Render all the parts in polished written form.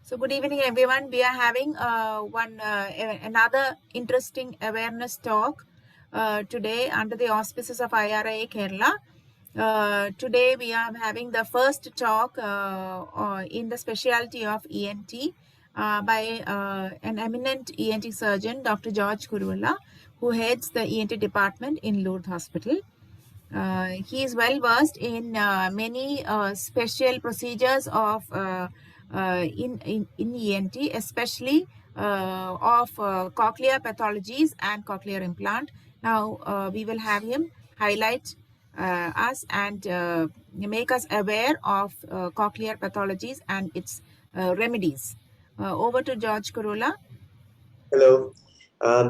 So good evening, everyone. We are having another interesting awareness talk today under the auspices of IRIA Kerala. Today we are having the first talk in the specialty of ENT by an eminent ENT surgeon, Dr. George Kuruvalla, who heads the ENT department in Lourdes Hospital. He is well versed in many special procedures of in ENT, especially of cochlear pathologies and cochlear implant. Now we will have him highlight us and make us aware of cochlear pathologies and its remedies. Over to George Kuruvalla. Hello.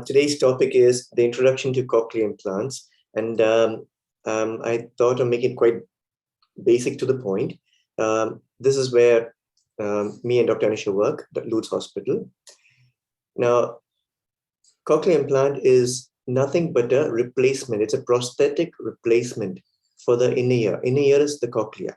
Today's topic is the introduction to cochlear implants, and I thought I'd make it quite basic to the point. This is where me and Dr. Anisha work at Lourdes Hospital. Now, cochlear implant is nothing but a replacement. It's a prosthetic replacement for the inner ear. Inner ear is the cochlea,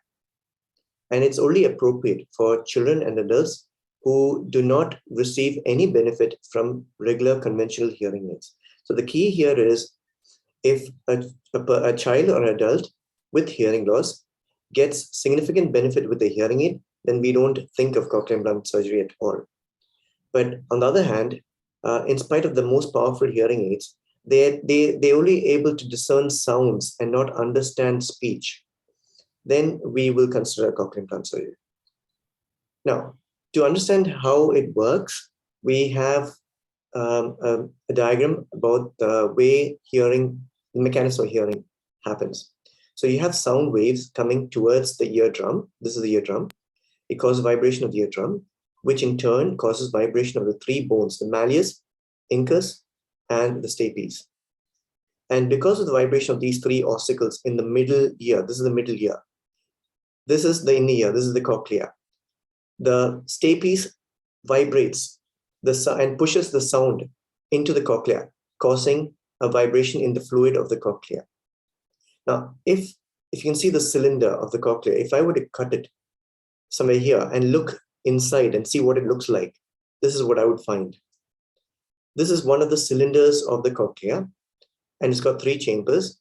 and it's only appropriate for children and adults who do not receive any benefit from regular conventional hearing aids. So the key here is if a child or adult with hearing loss gets significant benefit with the hearing aid, then we don't think of cochlear implant surgery at all. But on the other hand, in spite of the most powerful hearing aids, they're only able to discern sounds and not understand speech. Then we will consider cochlear implant surgery. Now, to understand how it works, we have a diagram about the way the mechanism of hearing happens. So you have sound waves coming towards the eardrum. This is the eardrum. It causes vibration of the eardrum, which in turn causes vibration of the three bones, the malleus, incus, and the stapes. And because of the vibration of these three ossicles in the middle ear, this is the middle ear. This is the inner ear. This is the cochlea. The stapes vibrates and pushes the sound into the cochlea, causing a vibration in the fluid of the cochlea. Now, if you can see the cylinder of the cochlea, if I were to cut it somewhere here and look inside and see what it looks like, this is what I would find. This is one of the cylinders of the cochlea, and it's got three chambers,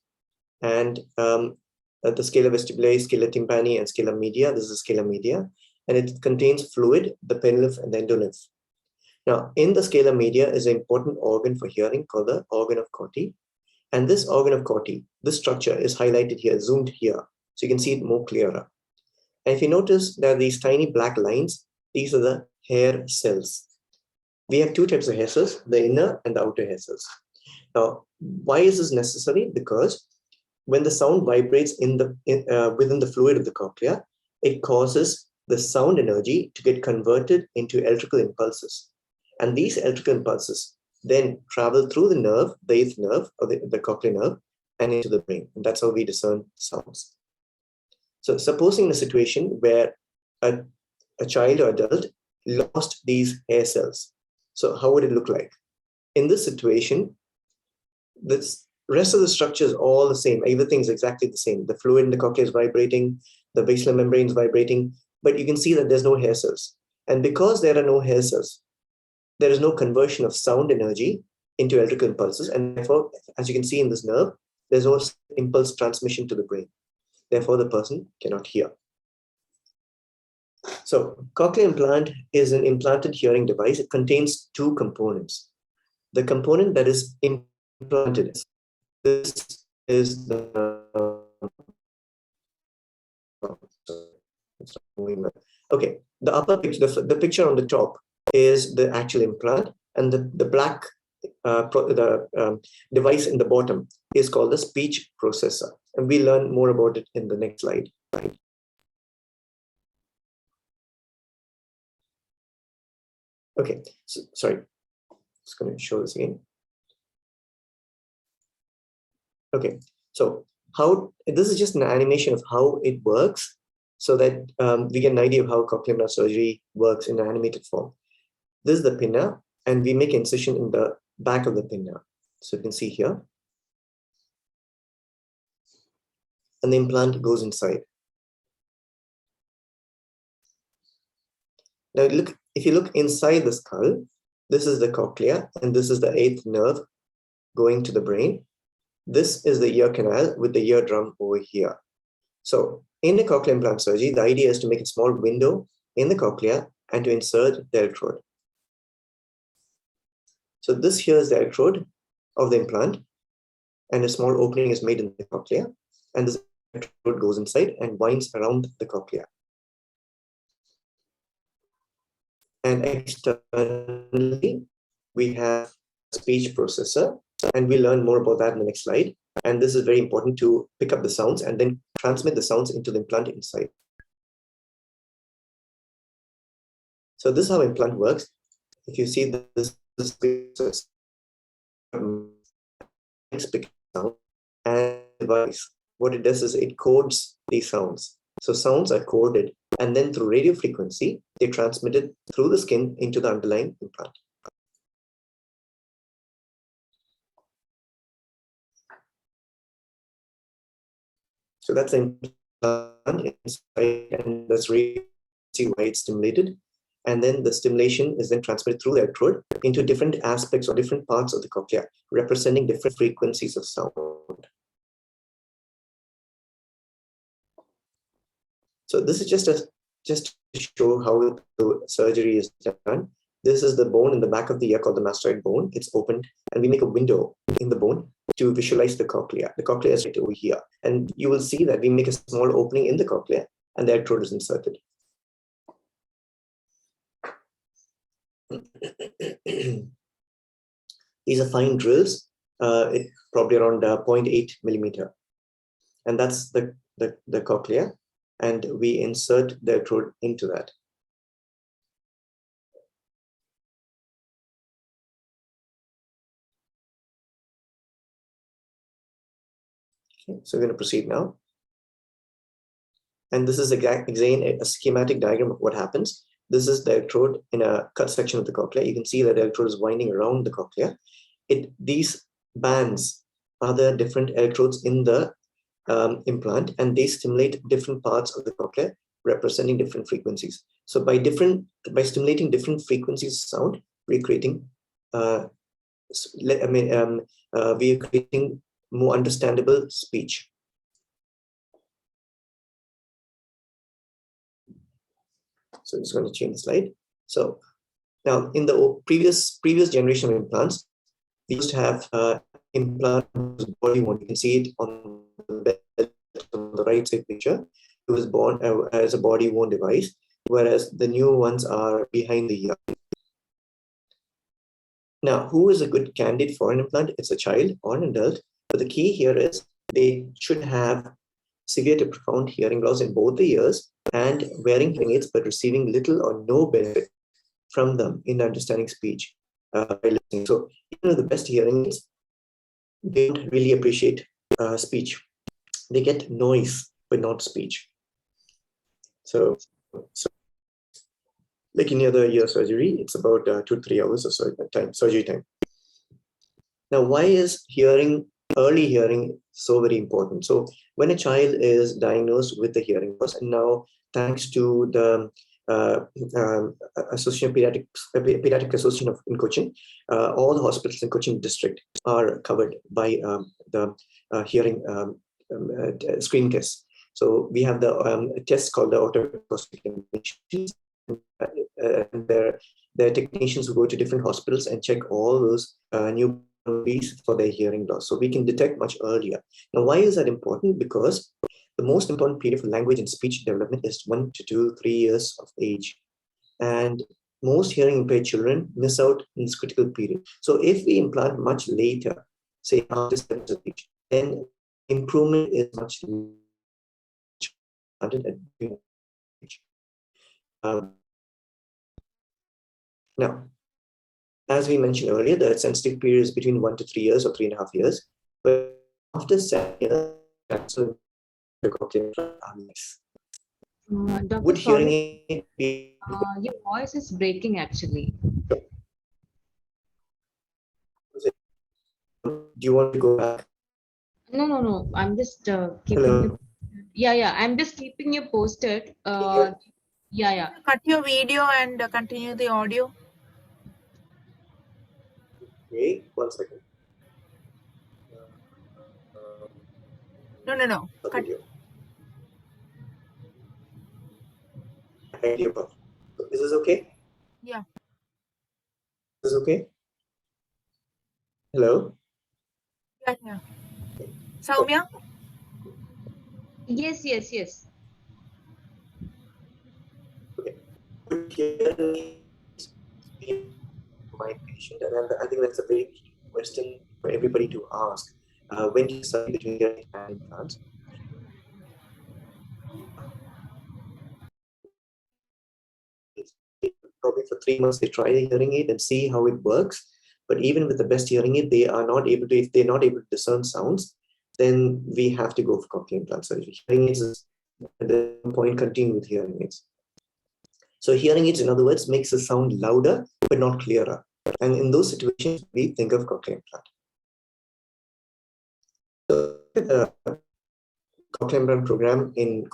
and the scala vestibulae, scala tympani, and scala media. This is the scala media, and it contains fluid, the penlymph and the endolymph. Now, in the scala media is an important organ for hearing called the organ of Corti. And this organ of Corti, this structure is highlighted here, zoomed here, so you can see it more clearer. And if you notice, there are these tiny black lines. These are the hair cells. We have two types of hair cells, the inner and the outer hair cells. Now, why is this necessary? Because when the sound vibrates within the fluid of the cochlea, it causes the sound energy to get converted into electrical impulses. And these electrical impulses then travel through the nerve, the eighth nerve, or the cochlear nerve, and into the brain. And that's how we discern sounds. So supposing a situation where a child or adult lost these hair cells, so how would it look like? In this situation, the rest of the structure is all the same. Everything is exactly the same. The fluid in the cochlea is vibrating, the basilar membrane is vibrating, but you can see that there's no hair cells. And because there are no hair cells, there is no conversion of sound energy into electrical impulses. And therefore, as you can see in this nerve, there's no impulse transmission to the brain. Therefore, the person cannot hear. So cochlear implant is an implanted hearing device. It contains two components. The component that is implanted, this is okay. The upper picture, the picture on the top is the actual implant, and the black device in the bottom is called the speech processor. And we'll learn more about it in the next slide. Okay, so, sorry, just going to show this again. Okay, so this is just an animation of how it works, so that we get an idea of how cochlear implant surgery works in an animated form. This is the pinna, and we make incision in the back of the pinna. So you can see here. And the implant goes inside. Now look, if you look inside the skull, this is the cochlea, and this is the eighth nerve going to the brain. This is the ear canal with the eardrum over here. So in a cochlear implant surgery, the idea is to make a small window in the cochlea and to insert the electrode. So this here is the electrode of the implant, and a small opening is made in the cochlea, and this electrode goes inside and winds around the cochlea. And externally, we have a speech processor, and we'll learn more about that in the next slide. And this is very important to pick up the sounds and then transmit the sounds into the implant inside. So this is how implant works. If you see this process, sound and device, what it does is it codes these sounds. So sounds are coded, and then through radio frequency, they transmitted through the skin into the underlying implant. So that's the implant inside, and that's really see why it's stimulated. And then the stimulation is then transmitted through the electrode into different aspects or different parts of the cochlea, representing different frequencies of sound. So this is just to show how the surgery is done. This is the bone in the back of the ear called the mastoid bone. It's opened, and we make a window in the bone to visualize the cochlea. The cochlea is right over here. And you will see that we make a small opening in the cochlea, and the electrode is inserted. These are fine drills, probably around 0.8 millimeter. And that's the cochlea. And we insert the electrode into that. Okay, so we're going to proceed now. And this is again a schematic diagram of what happens. This is the electrode in a cut section of the cochlea. You can see that the electrode is winding around the cochlea. These bands are the different electrodes in the implant, and they stimulate different parts of the cochlea, representing different frequencies. So by stimulating different frequencies of sound, we're creating more understandable speech. So I'm just going to change the slide. So now in the previous generation of implants, we used to have implant body wound. You can see it on the right side picture. It was born as a body worn device, whereas the new ones are behind the ear. Now, who is a good candidate for an implant? It's a child or an adult. But the key here is they should have severe to profound hearing loss in both the ears and wearing hearing aids, but receiving little or no benefit from them in understanding speech by listening. So even the best hearing aids, they don't really appreciate speech. They get noise, but not speech. So like any other ear surgery, it's about 2 to 3 hours of surgery time. Now, why is early hearing so very important? So when a child is diagnosed with the hearing loss, and now thanks to the Pediatric Association in Cochin, all the hospitals in Cochin district are covered by the hearing screening test. So we have the test called the autoacoustic emissions, and there are technicians who go to different hospitals and check all those new for their hearing loss, so we can detect much earlier. Now, why is that important? Because the most important period for language and speech development is 1 to 2, 3 years of age, and most hearing impaired children miss out in this critical period. So if we implant much later, say after 7 years of age, then improvement is much later. Now, as we mentioned earlier, the sensitive period is between 1 to 3 years or 3.5 years. But after 7 years, the cochlear Dr. would hearing Solid, aid your voice is breaking actually. do you want to go back? No. I'm just keeping Hello? you. Yeah. I'm just keeping you posted. Can you hear? Yeah. Cut your video and continue the audio. Okay, 1 second. No. Cut. Video. Idea buff. Is this okay? Yeah. Is this okay? Hello? Yeah. Soumya? Yes. Okay. My patient, and I think that's a very key question for everybody to ask. When do you decide between hearing and implants? Probably for 3 months they try the hearing aid and see how it works. But even with the best hearing aid, they are not able to, if they're not able to discern sounds, then we have to go for cochlear implant surgery. Hearing aids is at the point continue with hearing aids. So hearing aids, in other words, makes the sound louder but not clearer. And in those situations, we think of cochlear implant. So the cochlear implant program in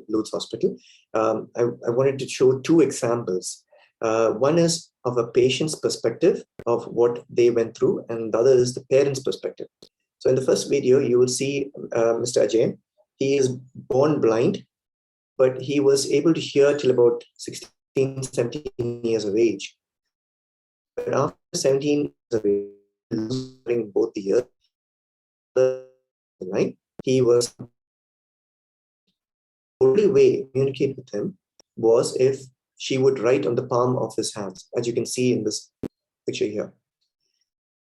Lutz Hospital, I wanted to show 2 examples. One is of a patient's perspective of what they went through, and the other is the parent's perspective. So in the first video, you will see Mr. Ajay. He is born blind, but he was able to hear till about 16, 17 years of age. But after 17 years of age, losing both the ears, he was the only way to communicate with him was if she would write on the palm of his hands, as you can see in this picture here.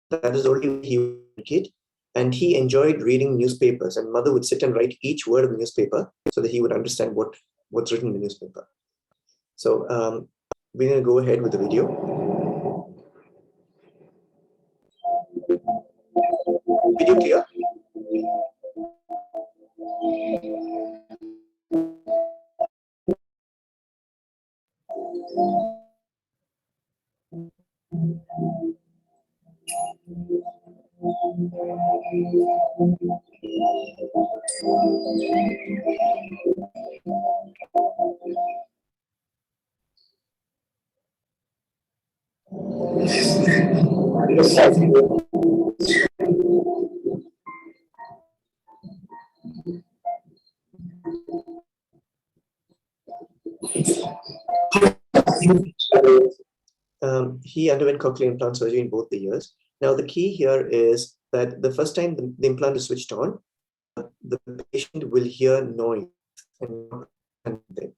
That is the only way he would communicate. And he enjoyed reading newspapers, and mother would sit and write each word of the newspaper so that he would understand what's written in the newspaper. So we're going to go ahead with the video. Video clear? He underwent cochlear implant surgery in both the ears. Now, the key here is that the first time the implant is switched on, the patient will hear noise and not anything.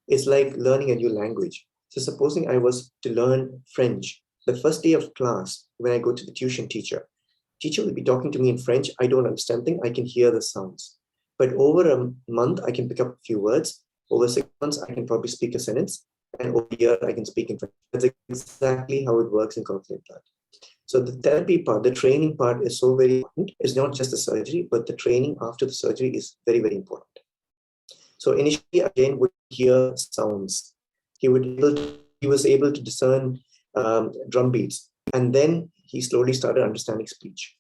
It's like learning a new language. So supposing I was to learn French, the first day of class, when I go to the teacher will be talking to me in French. I don't understand things. I can hear the sounds. But over a month, I can pick up a few words. Over 6 months, I can probably speak a sentence. And over a year, I can speak in French. That's exactly how it works in cochlear implant. So the therapy part, the training part is so very important. It's not just the surgery, but the training after the surgery is very, very important. So initially, again, would hear sounds. He was able to discern drum beats, and then he slowly started understanding speech.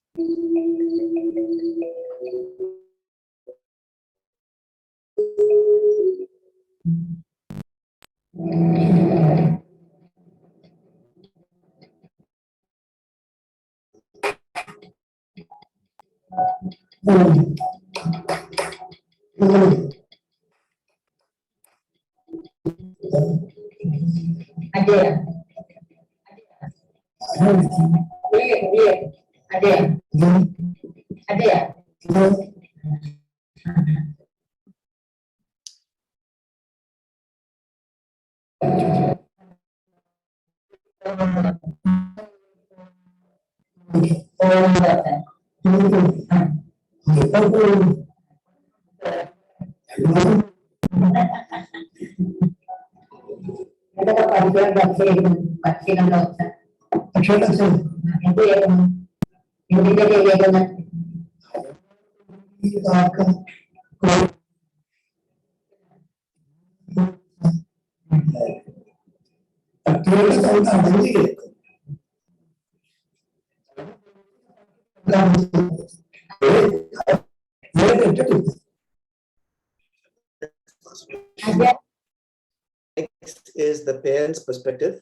is the parents' perspective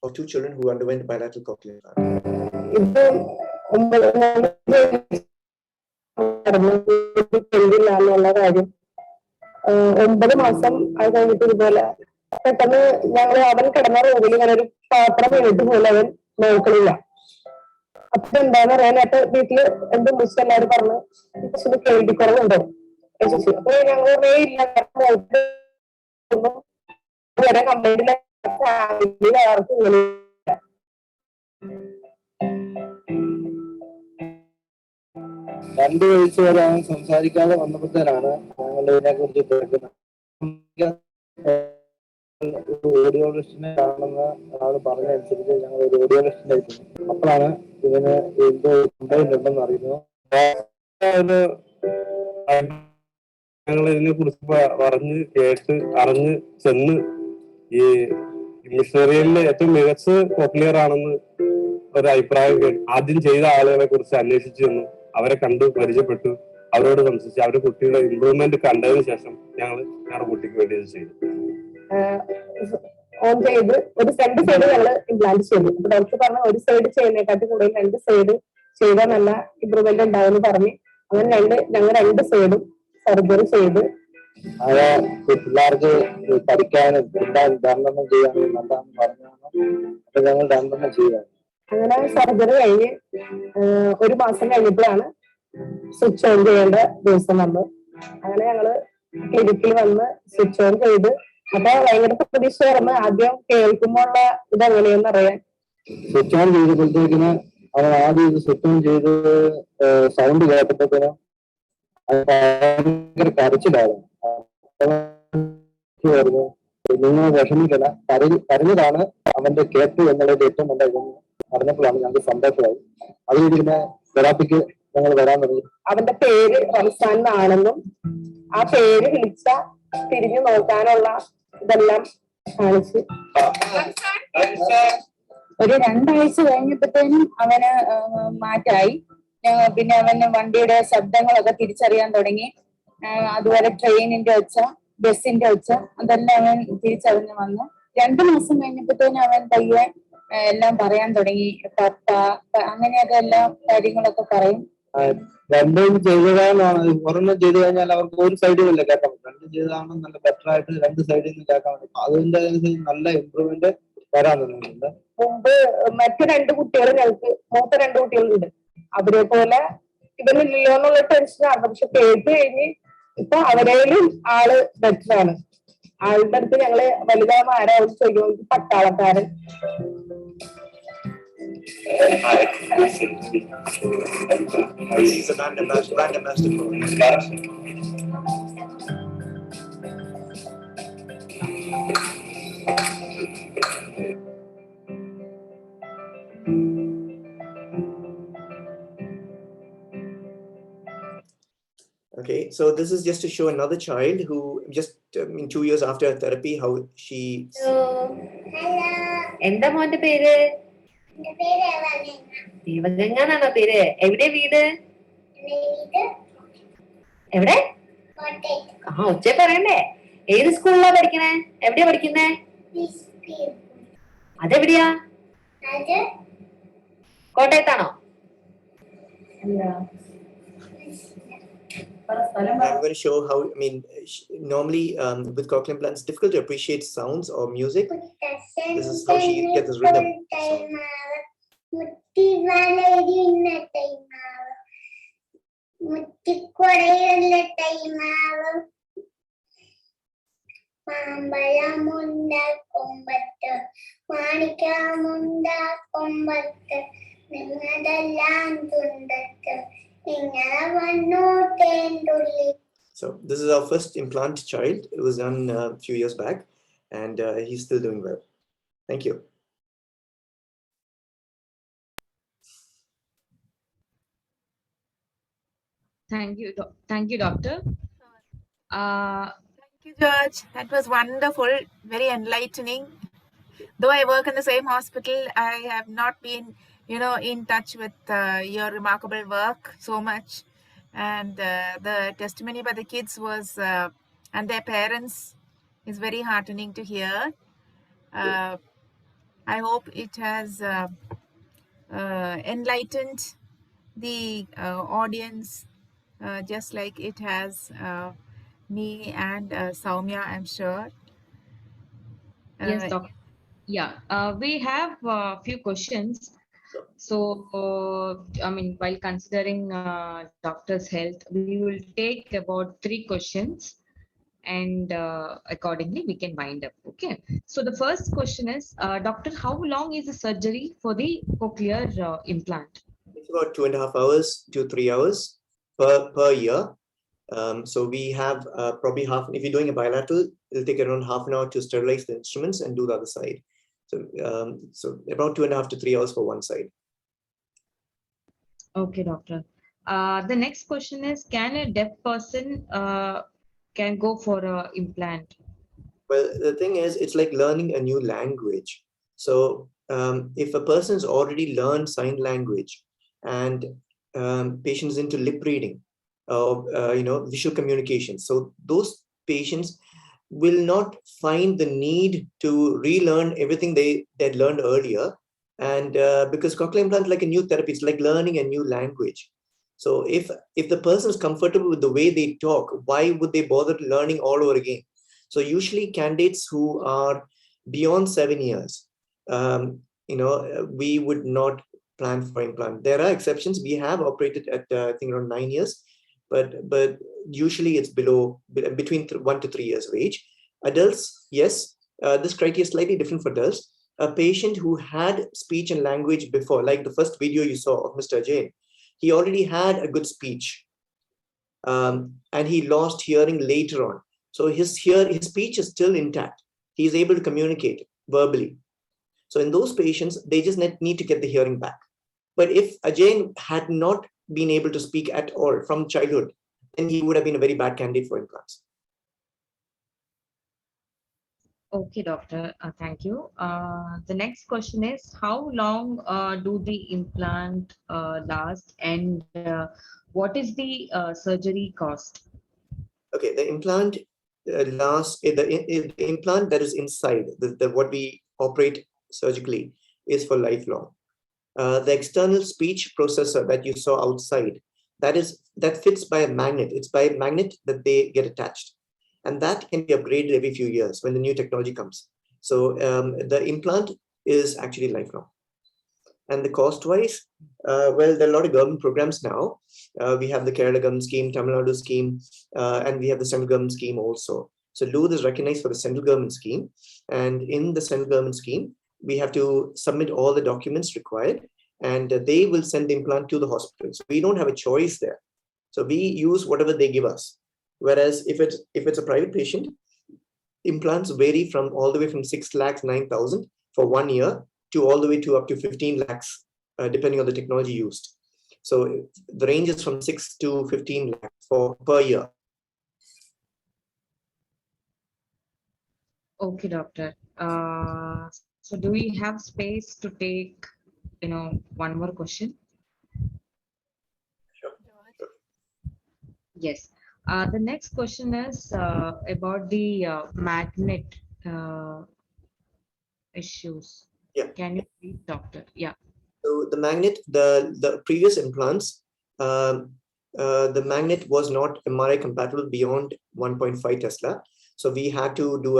of two children who underwent bilateral cochlear implant. കാര്യം 9 മാസം അത് കഴിഞ്ഞിട്ട് ഇതുപോലെ പെട്ടെന്ന് ഞങ്ങൾ അവൻ കിടന്ന റൂമിൽ ഇങ്ങനെ ഒരു പാത്രം വീണിട്ട് പോലെ അവൻ നോക്കണില്ല. അപ്പൊ എന്താന്ന് പറയാനായിട്ട് വീട്ടില് എന്റെ മിസ് എല്ലാവരും പറഞ്ഞു കൊച്ചിന് കേൾവിക്കുറവുണ്ടോ ചോദിച്ചു. അപ്പൊ ഞങ്ങൾ ഇല്ല വരെ കംപ്ലൈന്റിലെ ഫാമിലിയിൽ ആർക്കും ഇങ്ങനെ 2 വയസ്സ് വരെ അവൻ സംസാരിക്കാതെ വന്നപ്പോഴത്തേനാണ് ഞങ്ങൾ ഇതിനെ കുറിച്ച് കേൾക്കുന്നത്. ഓഡിയോളജിസ്റ്റിനെ കാണുന്ന ആൾ പറഞ്ഞതനുസരിച്ച് ഞങ്ങൾ ഒരു ഓഡിയോളജിസ്റ്റിനെ അയച്ചു. അപ്പോഴാണ് ഇവന് എന്തോ കംപ്ലൈന്റ് ഉണ്ടെന്ന് അറിയുന്നത്. ഞങ്ങൾ ഇതിനെ കുറിച്ച് പറഞ്ഞ് കേട്ട് അറിഞ്ഞ് ചെന്ന് ഈ മിഷണറിയിലെ ഏറ്റവും മികച്ച കോക്ലിയർ ആണെന്ന് ഒരു അഭിപ്രായം ആദ്യം ചെയ്ത ആളുകളെ കുറിച്ച് അന്വേഷിച്ചു ചെന്നു. അവരെ കണ്ടു പരിചയപ്പെട്ടു, അവരോട് സംസാരിച്ചു. അവരുടെ കുട്ടിയുടെ ഇമ്പ്രൂവ്മെന്റ് കണ്ടതിന് ശേഷം ഞങ്ങളുടെ കുട്ടിക്ക് വേണ്ടി ഇത് ചെയ്തു. ഓൺ ചെയ്ത് ഒരു 2 സൈഡ് ഞങ്ങൾ ഇംപ്ലാന്റ് ചെയ്തു. ഡോക്ടർ പറഞ്ഞു ഒരു സൈഡ് ചെയ്യുന്നതിനെക്കാട്ടി കൂടുതൽ 2 സൈഡ് ചെയ്താൽ നല്ല ഇമ്പ്രൂവ്മെന്റ് ഉണ്ടാവുമെന്ന് പറഞ്ഞ് അങ്ങനെ ഞങ്ങൾ 2 സൈഡും സർജറി ചെയ്ത് പിള്ളേർക്ക് പഠിക്കാനും എല്ലാം 2 ചെയ്യാനും നല്ലതെന്ന് പറഞ്ഞാണ്. അപ്പൊ ഞങ്ങൾ 2 ചെയ്യാം. അങ്ങനെ സർജറി കഴിഞ്ഞ് 1 മാസം കഴിഞ്ഞപ്പോഴാണ് സ്വിച്ച് ഓൺ ചെയ്യേണ്ട ദിവസം വന്നത്. അങ്ങനെ ഞങ്ങള് ക്ലിനിക്കിൽ വന്ന് സ്വിച്ച് ഓൺ ചെയ്ത് അപ്പൊ ഭയങ്കര പ്രതീക്ഷ ആയിരുന്നു. ആദ്യം കേൾക്കുമ്പോഴുള്ള ഇതെങ്ങനെയെന്ന് അറിയാൻ. സ്വിച്ച് ഓൺ ചെയ്തപ്പോഴത്തേക്കിന് അവൻ ആദ്യം ഇത് സ്വിച്ച് ഓൺ ചെയ്ത് സൗണ്ട് കേട്ടപ്പോഴത്തേനും ഭയങ്കര കരച്ചിലായിരുന്നു. നിങ്ങൾ വിഷമിക്കല, കരഞ്ഞതാണ് അവന്റെ കേട്ടു എന്നുള്ളത് ഏറ്റവും നല്ല ഇതെന്ന് അറിഞ്ഞപ്പോഴാണ് ഞങ്ങൾക്ക് സന്തോഷമായി. അത് പിന്നെ തെറാപ്പിക്ക് ഞങ്ങൾ വരാൻ തുടങ്ങി. അവന്റെ പേര് റംസാൻ എന്നാണെന്നും ആ പേര് വിളിച്ച തിരിഞ്ഞു നോക്കാനുള്ള ഇതെല്ലാം കാണിച്ച് ഒരു 2 ആഴ്ച കഴിഞ്ഞപ്പോഴത്തേനും അവന് മാറ്റായി. പിന്നെ അവന് വണ്ടിയുടെ ശബ്ദങ്ങളൊക്കെ തിരിച്ചറിയാൻ തുടങ്ങി. അതുപോലെ ട്രെയിനിന്റെ ഒച്ച, ബസിന്റെ ഒച്ച അതെല്ലാം അവൻ തിരിച്ചറിഞ്ഞ് വന്നു. 2 മാസം കഴിഞ്ഞപ്പോഴത്തേനും അവൻ പയ്യെ എല്ലാം പറയാൻ തുടങ്ങി. പപ്പ അങ്ങനെയൊക്കെ എല്ലാ കാര്യങ്ങളൊക്കെ പറയും. 2 ചെയ്തതാണെന്നാണ്. ഒരെണ്ണം ചെയ്ത് കഴിഞ്ഞാൽ അവർക്ക് ഒരു സൈഡിൽ നിന്നല്ലേ കേൾക്കാൻ പറ്റും. 2 ചെയ്തതാണ് നല്ല ബെറ്റർ ആയിട്ട് 2 സൈഡിൽ നിന്ന് കേൾക്കാൻ പറ്റും. അതിന്റെ നല്ല ഇമ്പ്രൂവ്മെന്റ് വരാൻ തുടങ്ങുന്നുണ്ട്. മുമ്പ് മറ്റു 2 കുട്ടികൾ ഞങ്ങൾക്ക് മൂത്ത 2 കുട്ടികളുണ്ട്. അവരെ പോലെ ഇവനില്ലല്ലോ എന്നുള്ള ടെൻഷനാണ്. പക്ഷെ കേട്ട് കഴിഞ്ഞ് ഇപ്പൊ അവരേലും ആള് ബെറ്ററാണ്. ആളുടെ അടുത്ത് ഞങ്ങള് വലുതാകുമ്പോ ആരാവും ചോദിക്കും, പട്ടാളക്കാരൻ. Okay, so this is just to show another child who just in 2 years after therapy, how she. എന്താ മോന്റെ പേര്? ദേവഗംഗ എന്നാണോ പേര്? എവിടെ വീട്? എവിടെ? ഉച്ച പറയണ്ടേ? ഏത് സ്കൂളിലാ പഠിക്കണേ? എവിടെയാ പഠിക്കുന്നേ? അതെവിടെയാ? കോട്ടയത്താണോ? I'm going to show how, I mean, normally with cochlear implants, it's difficult to appreciate sounds or music. This is how she gets this rhythm. So this is our first implant child. It was done a few years back, and he's still doing well. Thank you. Thank you, doctor. Thank you, George. That was wonderful, very enlightening. Though I work in the same hospital, I have not been, in touch with your remarkable work so much. And the testimony by the kids was and their parents is very heartening to hear. I hope it has enlightened the audience just like it has me and Soumya, I'm sure. Yes, doctor. Yeah, we have a few questions. So, I mean, while considering doctor's health, we will take about 3 questions, and accordingly we can wind up. Okay. So the first question is, doctor, how long is the surgery for the cochlear implant? It's about 2.5 hours to 3 hours per year. So we have probably half, if you're doing a bilateral, it'll take around half an hour to sterilize the instruments and do the other side. So about 2.5 to 3 hours for one side. Okay, doctor. The next question is, can a deaf person can go for a implant? Well, the thing is, it's like learning a new language. So if a person's already learned sign language and patients into lip reading, visual communication, so those patients will not find the need to relearn everything they'd learned earlier. And because cochlear implant is like a new therapy, it's like learning a new language. So if the person is comfortable with the way they talk, why would they bother learning all over again? So usually candidates who are beyond 7 years, we would not plan for implant. There are exceptions. We have operated at I think around 9 years, but usually it's between 1 to 3 years of age. Adults, yes, this criteria is slightly different for adults. A patient who had speech and language before, like the first video you saw of Mr. Jain, he already had a good speech, and he lost hearing later on. So his speech is still intact. He's able to communicate verbally. So in those patients, they just need to get the hearing back. But if Ajay had not been able to speak at all from childhood, then he would have been a very bad candidate for implants. Okay, doctor. Thank you. The next question is, how long do the implant last, and what is the surgery cost? Okay, the implant the implant that is inside what we operate surgically is for lifelong. The external speech processor that you saw outside, that fits by a magnet. It's by a magnet that they get attached, and that can be upgraded every few years when the new technology comes. So the implant is actually lifelong. And the cost-wise, well, there are a lot of government programs now. We have the Kerala government scheme, Tamil Nadu scheme, and we have the central government scheme also. So LUD is recognized for the central government scheme. And in the central government scheme, we have to submit all the documents required, and they will send the implant to the hospital. So we don't have a choice there. So we use whatever they give us. Whereas if it's a private patient, implants vary from all the way from 6 lakhs, 9,000 for 1 year to all the way to up to 15 lakhs, depending on the technology used. So the range is from 6 to 15 lakhs per year. Okay, doctor. So do we have space to take, one more question? Sure. Yes. The next question is about the magnet issues. Yeah. Can you please, doctor? Yeah. So the magnet, the previous implants, the magnet was not MRI compatible beyond 1.5 Tesla. So we had to do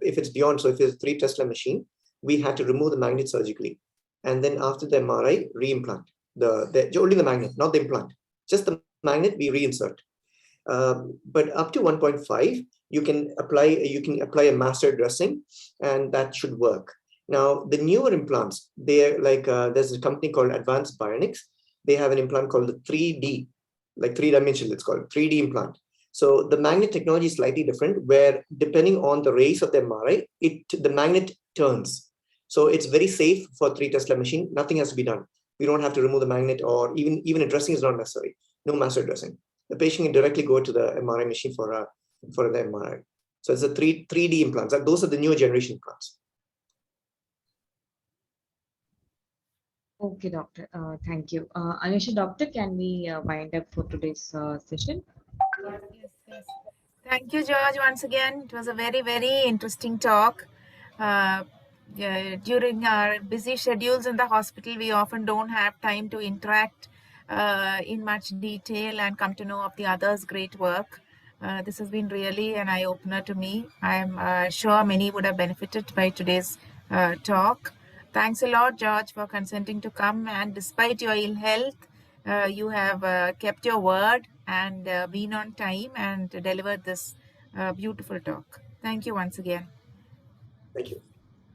if it's beyond, so if it's 3 Tesla machine, we had to remove the magnet surgically. And then after the MRI, reimplant only the magnet, not the implant, just the magnet we reinsert. But up to 1.5, you can apply a master dressing, and that should work. Now, the newer implants, they're like, there's a company called Advanced Bionics. They have an implant called the 3D, like 3-dimensional, it's called 3D implant. So the magnet technology is slightly different, where depending on the race of the MRI, the magnet turns. So it's very safe for 3 Tesla machine. Nothing has to be done. We don't have to remove the magnet, or even a dressing is not necessary. No master dressing. The patient can directly go to the MRI machine for the MRI. So it's a 3D implants. Those are the newer generation implants. Okay, doctor. Thank you. Anisha, doctor, can we wind up for today's session? Yes. Thank you, George, once again. It was a very, very interesting talk. During our busy schedules in the hospital, we often don't have time to interact in much detail and come to know of the others' great work. This has been really an eye-opener to me. I'm sure many would have benefited by today's talk. Thanks a lot, George, for consenting to come. And despite your ill health, you have kept your word and been on time and delivered this beautiful talk. Thank you once again. Thank you.